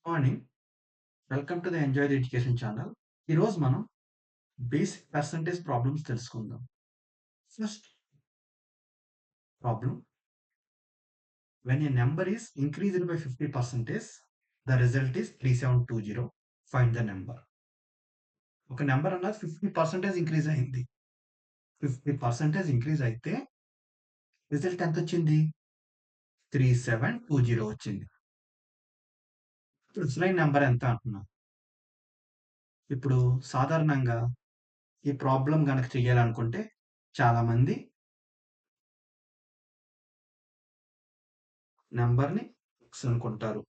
Morning. Welcome to the enjoy the education channel. ఈరోజు మనం basic percentage problems తెలుసుకుందాం. First problem, when a number is increased by 50%, the result is 3720. Find the number. ఒక number అన్నది 50% increase అయింది. 50% increase అయితే result ఎంత వచ్చింది? 3720 వచ్చింది. ఇప్పుడు అసలైన నెంబర్ ఎంత అంటున్నా? ఇప్పుడు సాధారణంగా ఈ ప్రాబ్లం గనక చేయాలనుకుంటే చాలామంది నెంబర్‌ని ఎక్స్ అనుకుంటారు.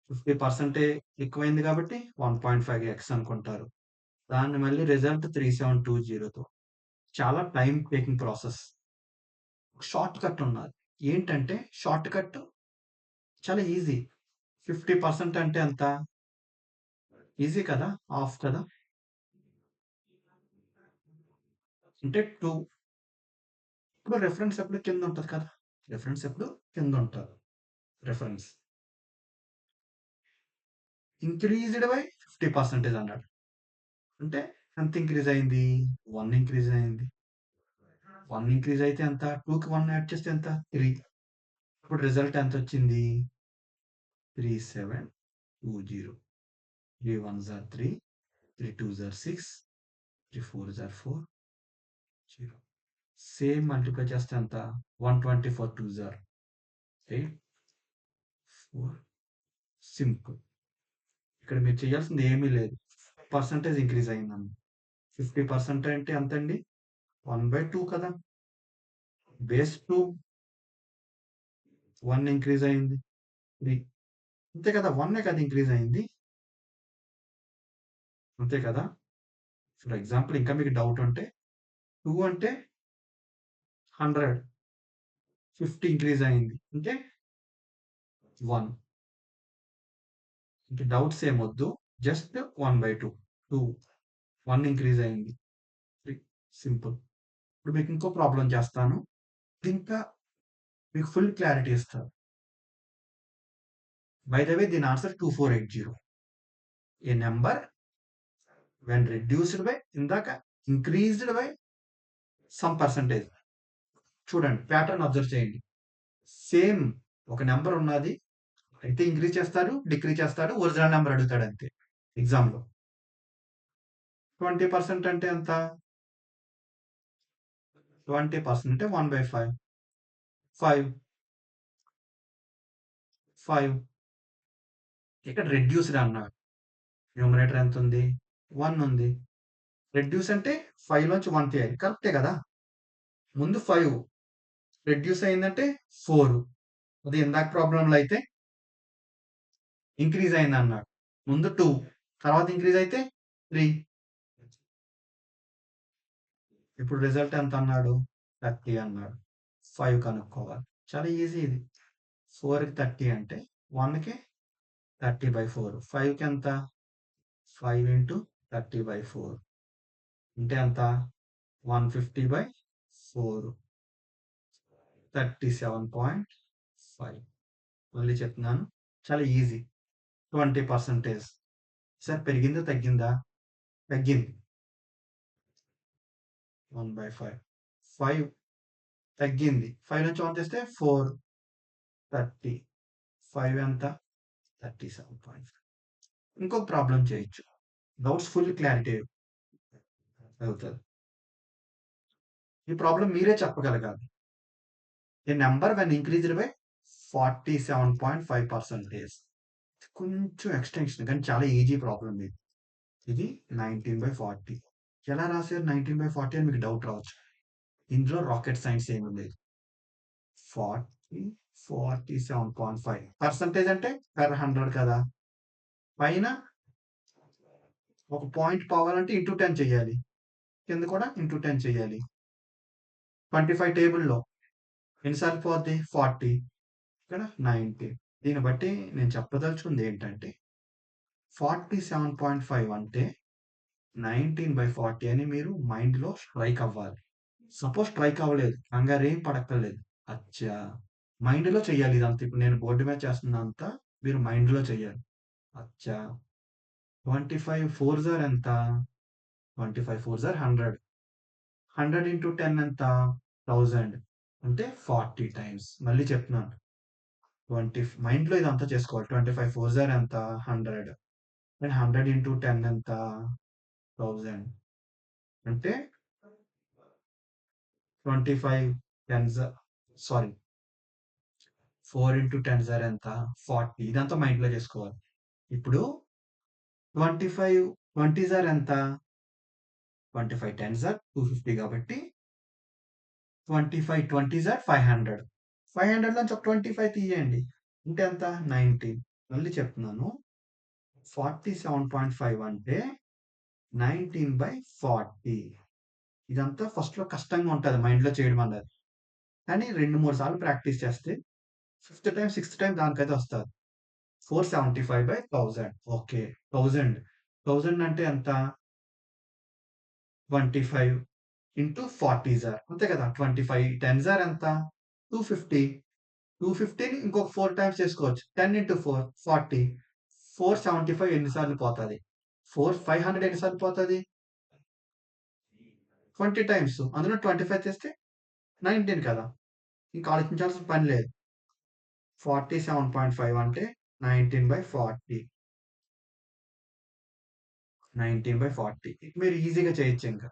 50% ఎక్కువైంది కాబట్టి 1.5 ఎక్స్ అనుకుంటారు. దాన్ని మళ్ళీ రిజల్ట్ 3720తో. చాలా time taking process. Short cut ఉన్నది. ఏంటంటే షార్ట్ కట్ చాలా ఈజీ. 50% అంటే ఎంత? ఈజీ కదా! హాఫ్ కదా! అంటే 2. ఇప్పుడు రిఫరెన్స్ ఎప్పుడు కింద ఉంటది కదా! రిఫరెన్స్ ఎప్పుడు కింద ఉంటది. రిఫరెన్స్. ఇంక్రీజ్డ్ బై 50% అన్నాడు. అంటే ఎంత ఇంక్రీజ్ అయింది? 1 ఇంక్రీజ్ అయింది. 1 ఇంక్రీజ్ అయితే ఎంత? 2కి 1 యాడ్ చేస్తే ఎంత? 3. ఇప్పుడు result ఎంతొచ్చింది? 3720. 3 1s are 3, 3 2s are 6, 3 4s are 4, 0. Same multiply చేస్తే ఎంత? 124 2s are 8, 4. సింపుల్. ఇక్కడ మీరు చేయాల్సింది ఏమీ లేదు. పర్సంటేజ్ ఇంక్రీజ్ అయిందండి. 50% అంటే ఎంతండి? 1/2 కదా! బేస్ 2 1 ఇంక్రీజ్ అయింది. 3. అంతే కదా! 1 కదా ఇంక్రీజ్ అయింది. అంతే కదా! ఫర్ ఎగ్జాంపుల్ ఇంకా మీకు డౌట్ ఉంటే 2 అంటే 100, 50 ఇంక్రీజ్ అయింది. అంటే 1. ఇంక డౌట్స్ ఏమొద్దు. జస్ట్ 1/2. 2. 1 ఇంక్రీజ్ అయింది. 3. సింపుల్. ఇప్పుడు మీకు ఇంకో ప్రాబ్లం చేస్తాను. ఇది ఇంకా మీకు ఫుల్ క్లారిటీ ఇస్తారు. బై ద వే దీని answer 2480. A number when reduced by ఇందాక ఇంక్రీజ్డ్ బై సమ్ పర్సంటేజ్. చూడండి ప్యాటర్న్ అబ్జర్వ్ చేయండి. సేమ్ ఒక నెంబర్ ఉన్నది. అయితే ఇంక్రీజ్ చేస్తాడు, డిక్రీజ్ చేస్తాడు. ఒరిజినల్ నెంబర్ అడుగుతాడు అంతే ఎగ్జామ్‌లో. 20% అంటే ఎంత? 20% అంటే 1/5. 5. 5. ఇక్కడ రెడ్యూస్డ్ అన్నాడు. న్యూమరేటర్ ఎంత ఉంది? 1 ఉంది. రెడ్యూస్ అంటే 5 లోంచి 1 తీయాలి. కరెక్టే కదా! ముందు 5 రెడ్యూస్ అయిందంటే 4. అది ఇందాక ప్రాబ్లమ్‌లో అయితే ఇంక్రీజ్ అయిందన్నాడు. ముందు 2 తర్వాత ఇంక్రీజ్ అయితే 3. ఇప్పుడు రిజల్ట్ ఎంత అన్నాడు? 30 అన్నాడు. 5 కనుక్కోవాలి. చాలా ఈజీ ఇది. 4కి 30 అంటే 1కి 30/4. 5కి ఎంత? 5 ఇంటూ 30/4 అంటే ఎంత? 150/4. 37.5. మళ్ళీ చెప్తున్నాను. చాలా ఈజీ. 20%. సార్ పెరిగిందా? తగ్గిందా? తగ్గింది. 1/5. 5 తగ్గింది. 5 నుంచి 1 తీస్తే 4. 30. 5 ఎంత? 37.5. ఇంకొక ప్రాబ్లమ్ చేయొచ్చు. డౌట్స్ ఫుల్ క్లారిటీ అవుతది. ఈ ప్రాబ్లమ్ మీరే చెప్పగలగాలి. ఏ నంబర్ వెన్ ఇంక్రీజ్డ్ బై 47.5%. కొంచెం ఎక్స్‌టెన్షన్ కానీ చాలా ఈజీ ప్రాబ్లమ్ ఇది. ఇది 19/40. ఎలా రాసారు 19/40 అని మీకు డౌట్ రావచ్చు. ఇందులో రాకెట్ సైన్స్ ఏమి లేదు. 40, 47.5 పర్సెంటేజ్ అంటే పర్ 100 కదా! పైన ఒక పాయింట్ పోవాలంటే ఇంటూ 10 చేయాలి. కింద కూడా ఇంటూ 10 చేయాలి. 25 టేబుల్‌లో ఎన్ని సార్లు పోద్ది? 40. ఇక్కడ 90. దీన్ని బట్టి నేను చెప్పదలుచుకుంది ఏంటంటే 47.5 అంటే 19/40 అని మీరు మైండ్‌లో స్ట్రైక్ అవ్వాలి. సపోజ్ స్ట్రైక్ అవ్వలేదు. కంగారేం పడక్కర్లేదు. అచ్చా! మైండ్‌లో చేయాలి ఇదంతా. ఇప్పుడు నేను బోర్డ్ మీద చేస్తున్నంతా మీరు మైండ్‌లో చేయాలి. అచ్చా 25 4 జార్ ఎంత 25 4 జార్ 100 100 ఇంటూ 10 ఎంత 1000 అంటే 40 టైమ్స్ మళ్ళీ చెప్తున్నాను 20 మైండ్లో ఇదంతా చేసుకోవాలి 25 4 జార్ ఎంత 100 అండ్ 100 ఇంటూ 10 ఎంత 1000 అంటే 25 10 సారీ 4 ఇంటూ 10 జార్ ఎంత 40 ఇదంతా మైండ్లో చేసుకోవాలి ఇప్పుడు 25 20 జార్ ఎంత 25 10 జార్ 250 కాబట్టి 25 20 జార్ 500 500 నుంచి ఒక 25 తీయండి అంటే ఎంత 19 మళ్ళీ చెప్తున్నాను 47.5 అంటే 19/40 ఇదంతా ఫస్ట్ లో కష్టంగా ఉంటుంది మైండ్ లో చేయడం అన్నది కానీ 2-3 సార్లు ప్రాక్టీస్ చేస్తే ఫిఫ్త్ టైం సిక్స్త్ టైం దానికైతే వస్తుంది 475/1000 ఓకే 1000 అంటే ఎంత 25 ఇంటూ 40 జార్ అంతే కదా 25 10 జార్ ఎంత 250 250ని ఇంకొక 4 టైమ్స్ చేసుకోవచ్చు 10 ఇంటూ 4 40 475 ఎన్నిసార్లు పోతుంది 500 ఎన్నిసార్లు పోతుంది 20 టైమ్స్ అందులో 25 తెస్తే 19 కదా ఇంకా ఆలోచించాల్సిన పని లేదు 47.5 అంటే 19/40 19/40 మీరు ఈజీగా చేయొచ్చు ఇంకా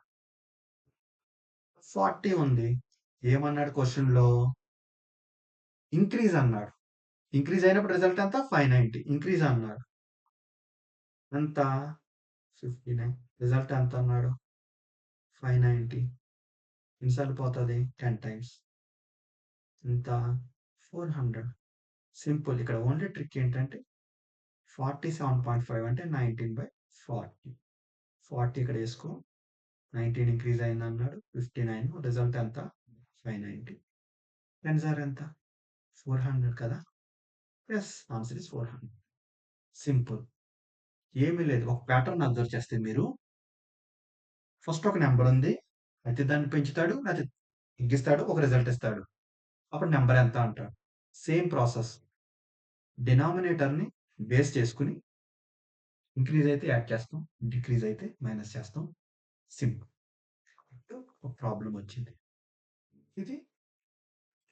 40 ఉంది ఏమన్నాడు క్వశ్చన్ లో ఇంక్రీజ్ అన్నాడు ఇంక్రీజ్ అయినప్పుడు రిజల్ట్ ఎంత 590 ఇంక్రీజ్ అన్నాడు ఎంత 59 రిజల్ట్ ఎంత అన్నాడు 590 ఎన్నిసార్లు పోతుంది 10 టైమ్స్ ఎంత 400 సింపుల్ ఇక్కడ ఓన్లీ ట్రిక్ ఏంటంటే 47.5 అంటే 19/40 40 ఇక్కడ వేసుకో 19 ఇంక్రీజ్ అయింది అన్నాడు 59 రిజల్ట్ ఎంత 590 10 సార్ ఎంత 400 కదా ఎస్ ఆన్సర్ ఇస్ 400 సింపుల్ ఏమీ లేదు ఒక ప్యాటర్న్ అబ్జర్వ్ చేస్తే మీరు ఫస్ట్ ఒక నెంబర్ ఉంది అయితే దాన్ని పెంచుతాడు అయితే తగ్గిస్తాడు ఒక రిజల్ట్ ఇస్తాడు అప్పుడు నెంబర్ ఎంత అంటాడు సేమ్ ప్రాసెస్ డినామినేటర్ని బేస్ చేసుకుని ఇంక్రీజ్ అయితే యాడ్ చేస్తాం డిక్రీజ్ అయితే మైనస్ చేస్తాం సింపుల్ ఒక ప్రాబ్లం వచ్చింది ఇది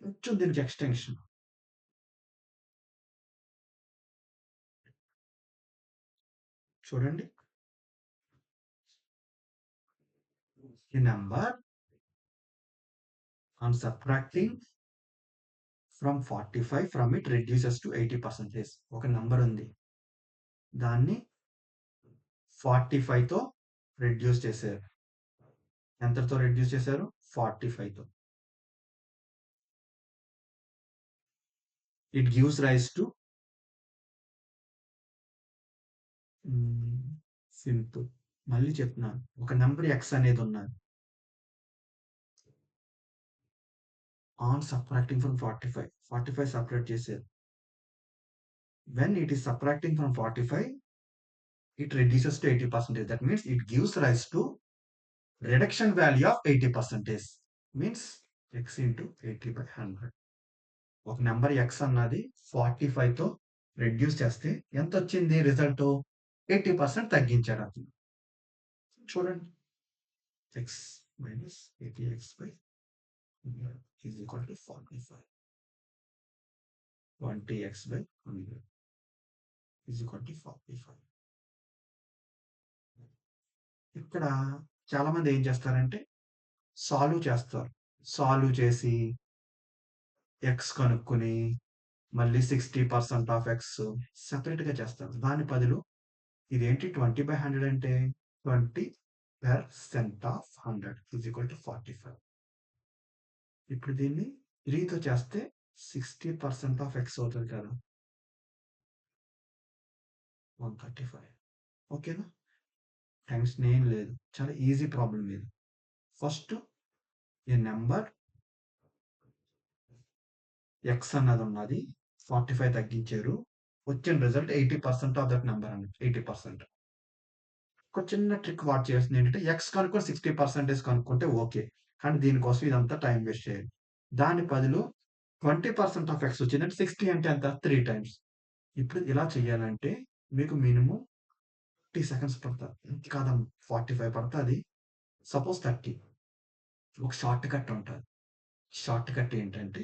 కొంచెం దీనికి ఎక్స్టెన్షన్ చూడండి ఈ number on subtracting from 45 from it reduces to 80%. ఒక నెంబర్ ఉంది దాన్ని 45 తో రెడ్యూస్ చేశారు ఎంతతో రెడ్యూస్ చేశారు 45 తో it gives rise to simple మళ్ళీ చెప్తున్నాను ఒక నెంబర్ ఎక్స్ అనేది ఉన్నది ఆన్ సబ్ట్రాక్టింగ్ ఫ్రమ్ 45 సపరేట్ చేశారు when it is subtracting from 45 it reduces to 80%. That means it gives rise to reduction value of 80%. Means x into 80/100. ఒక number X అన్నది 45 తో reduce చేస్తే ఎంత వచ్చింది రిజల్ట్ 80% తగ్గించాడు అది చూడండి X minus 80x/100 is equal to 45 20x/100 is equal to 45 ఇక్కడ చాలా మంది ఏం చేస్తారంటే సాల్వ్ చేస్తారు సాల్వ్ చేసి ఎక్స్ కనుక్కొని మళ్ళీ 60% ఆఫ్ ఎక్స్ సెపరేట్గా చేస్తారు దాని బదులు ఇదేంటి 20/100 అంటే 20% ఆఫ్ 100 ఈజ్ ఈక్వల్ టు 45 ఇప్పుడు దీన్ని 3తో చేస్తే 60% ఆఫ్ ఎక్స్ అవుతుంది కదా 135 ఓకేనా టైమ్స్ నేమ్ లేదు చాలా ఈజీ ప్రాబ్లం ఇది ఫస్ట్ ఈ నెంబర్ ఎక్స్ అన్నది ఉన్నది 45 తగ్గించారు వచ్చిన రిజల్ట్ 80% ఆఫ్ దట్ నెంబర్ అన్నది 80% ఒక చిన్న ట్రిక్ వాట్ చేస్తుంది ఏంటంటే ఎక్స్ కనుక్కొని 60% కనుక్కుంటే ఓకే కానీ దీనికోసం ఇదంతా టైం వేస్ట్ చేయాలి దాని బదులు 20% ఆఫ్ ఎక్స్ వచ్చిందంటే 60 అంటే ఎంత 3 టైమ్స్ ఇప్పుడు ఇలా చేయాలంటే మీకు మినిమమ్ 30 సెకండ్స్ పడతది. ఇంత కాదమ్మా 45 పడతది. సపోజ్ 30 ఒక షార్ట్ కట్ ఉంటది. షార్ట్ కట్ ఏంటంటే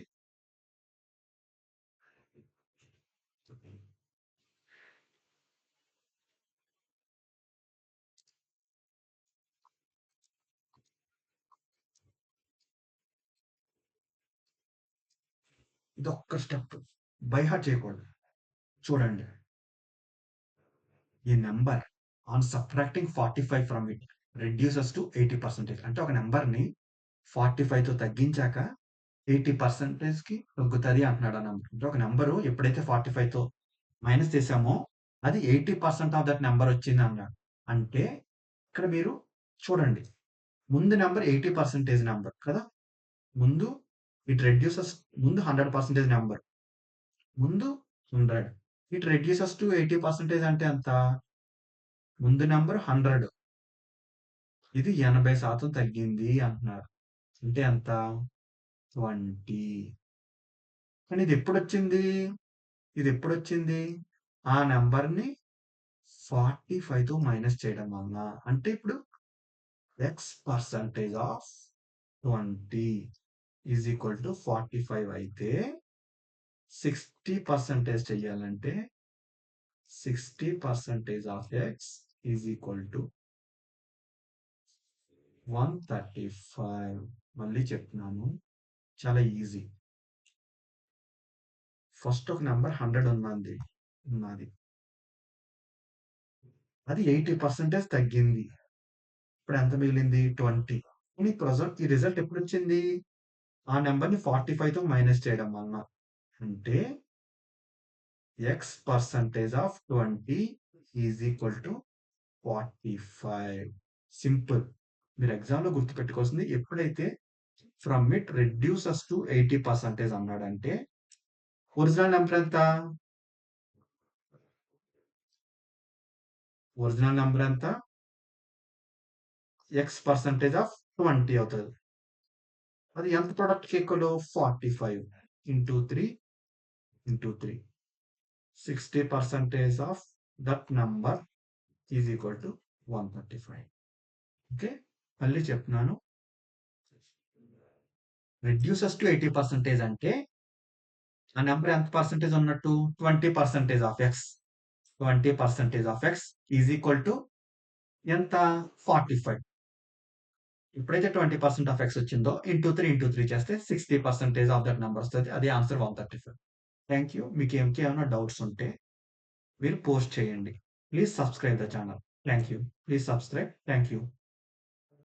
ఇదొక్క స్టెప్. బై హార్ట్ చేయకూడదు. చూడండి. ఈ number on subtracting 45 from it reduces to 80%. అంటే ఒక నంబర్‌ని 45తో తగ్గించాక 80%కి తగ్గుతది అంటున్నాడు ఆ నంబర్. అంటే ఒక నంబరు ఎప్పుడైతే 45తో మైనస్ చేసామో అది 80% ఆఫ్ దట్ నంబర్ వచ్చిందన్నాడు. అంటే ఇక్కడ మీరు చూడండి. ముందు నంబర్ 80% నంబర్ కదా! ముందు ఇట్ రెడ్యూసెస్ ముందు 100% నంబర్. ముందు 100. ఇట్ రెడ్యూసెస్ టు 80% అంటే ఎంత? ముందు నంబర్ 100. ఇది 80% తగ్గింది అంటున్నారు. అంటే ఎంత? 20. కానీ ఇదెప్పుడొచ్చింది? ఆ నంబర్‌ని 45తో మైనస్ చేయడం వలన. అంటే ఇప్పుడు x percentage of 20 is equal to 45 అయితే 60% చెయ్యాలంటే 60% of x is equal to 135. మళ్ళీ చెప్తున్నాను. చాలా ఈజీ. ఫస్ట్ ఒక నంబర్ 100 ఉన్నది. అది 80% తగ్గింది. ఇప్పుడు ఎంత మిగిలింది? 20. కానీ ఈ రిజల్ట్ ఎప్పుడొచ్చింది? ఆ నంబర్‌ని 45తో మైనస్ చేయడం వలన. అంటే x percentage of 20 is equal to 45. Simple. మీరు ఎగ్జామ్‌లో గుర్తుపెట్టుకోవాల్సింది ఎప్పుడైతే ఫ్రమ్ ఇట్ రెడ్యూసెస్ టు 80% అన్నాడంటే ఒరిజినల్ నంబర్ ఎంత? ఒరిజినల్ నంబర్ ఎంత? x పర్సెంటేజ్ ఆఫ్ 20 అవుతది. అది ఎంత ప్రొడక్ట్‌కి equal? 45 into 3 into 3. 60% of that number is equal to 135. Okay. మళ్ళీ చెప్తున్నాను. రెడ్యూసెస్ టు 80% అంటే ఆ నంబర్ ఎంత పర్సెంటేజ్ ఉన్నట్టు? 20% of x. 20% of x is equal to ఎంత? 45. ఎప్పుడైతే 20% ఆఫ్ x వచ్చిందో ఇంటూ 3 చేస్తే 60% ఆఫ్ దట్ నంబర్ వస్తది. అదే ఆన్సర్ 135. Thank you. మీకు ఇంకేమైనా డౌట్స్ ఉంటే మీరు పోస్ట్ చేయండి. Please subscribe the channel. Thank you. Please subscribe. Thank you.